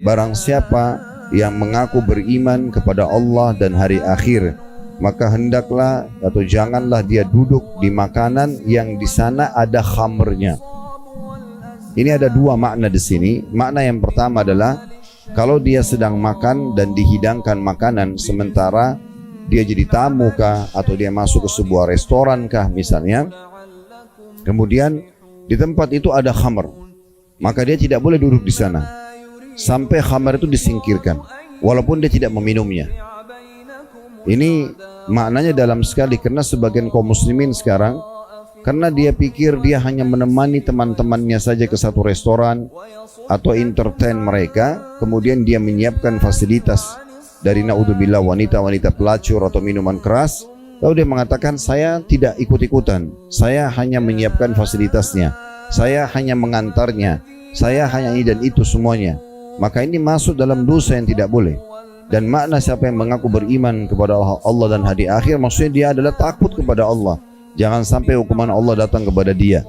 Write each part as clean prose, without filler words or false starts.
Barang siapa yang mengaku beriman kepada Allah dan hari akhir, maka hendaklah atau janganlah dia duduk di makanan yang di sana ada khamrnya. Ini ada dua makna di sini. Makna yang pertama adalah kalau dia sedang makan dan dihidangkan makanan sementara dia jadi tamu kah, atau dia masuk ke sebuah restoran kah misalnya, kemudian di tempat itu ada khamr, maka dia tidak boleh duduk di sana sampai khamr itu disingkirkan, walaupun dia tidak meminumnya. Ini maknanya dalam sekali, karena sebagian kaum muslimin sekarang, karena dia pikir dia hanya menemani teman-temannya saja ke satu restoran atau entertain mereka, kemudian dia menyiapkan fasilitas dari naudzubillah wanita-wanita pelacur atau minuman keras, lalu dia mengatakan saya tidak ikut-ikutan, saya hanya menyiapkan fasilitasnya, saya hanya mengantarnya, saya hanya ini dan itu semuanya. Maka ini masuk dalam dosa yang tidak boleh. Dan makna siapa yang mengaku beriman kepada Allah dan hari akhir, maksudnya dia adalah takut kepada Allah, jangan sampai hukuman Allah datang kepada dia.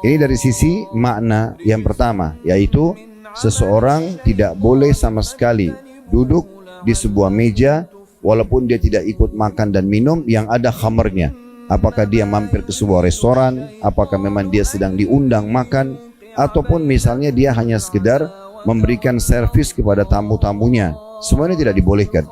Ini dari sisi makna yang pertama, yaitu seseorang tidak boleh sama sekali duduk di sebuah meja walaupun dia tidak ikut makan dan minum yang ada khamrnya. Apakah dia mampir ke sebuah restoran, apakah memang dia sedang diundang makan, ataupun misalnya dia hanya sekedar memberikan servis kepada tamu-tamunya, semuanya tidak dibolehkan.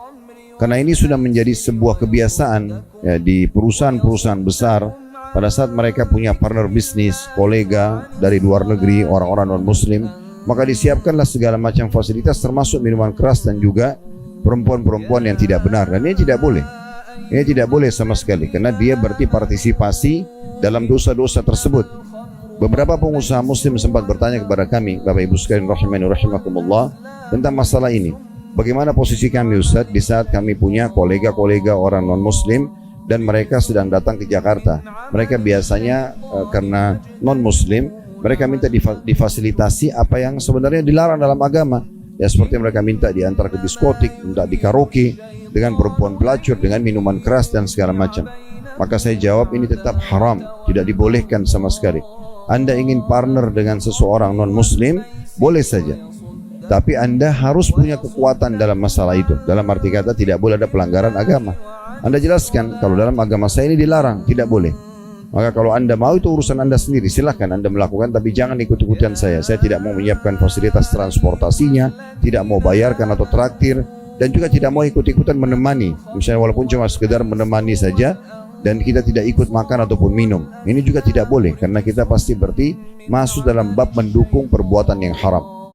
Karena ini sudah menjadi sebuah kebiasaan ya, di perusahaan-perusahaan besar. Pada saat mereka punya partner bisnis, kolega dari luar negeri, orang-orang non-muslim, maka disiapkanlah segala macam fasilitas termasuk minuman keras dan juga perempuan-perempuan yang tidak benar. Dan ini tidak boleh. Ini tidak boleh sama sekali, karena dia berarti partisipasi dalam dosa-dosa tersebut. Beberapa pengusaha muslim sempat bertanya kepada kami, Bapak Ibu sekalian rahimani rahimakumullah, tentang masalah ini. Bagaimana posisi kami Ustaz di saat kami punya kolega-kolega orang non-muslim dan mereka sedang datang ke Jakarta. Mereka biasanya karena non-muslim, mereka minta difasilitasi apa yang sebenarnya dilarang dalam agama. Ya seperti mereka minta diantar ke diskotik, minta di karaoke dengan perempuan pelacur, dengan minuman keras dan segala macam. Maka saya jawab ini tetap haram, tidak dibolehkan sama sekali. Anda ingin partner dengan seseorang non-muslim, boleh saja. Tapi Anda harus punya kekuatan dalam masalah itu. Dalam arti kata tidak boleh ada pelanggaran agama. Anda jelaskan kalau dalam agama saya ini dilarang, tidak boleh. Maka kalau Anda mau itu urusan Anda sendiri, silahkan Anda melakukan, tapi jangan ikut-ikutan saya. Saya tidak mau menyiapkan fasilitas transportasinya, tidak mau bayarkan atau traktir, dan juga tidak mau ikut-ikutan menemani. Misalnya walaupun cuma sekedar menemani saja, dan kita tidak ikut makan ataupun minum. Ini juga tidak boleh, karena kita pasti berarti masuk dalam bab mendukung perbuatan yang haram.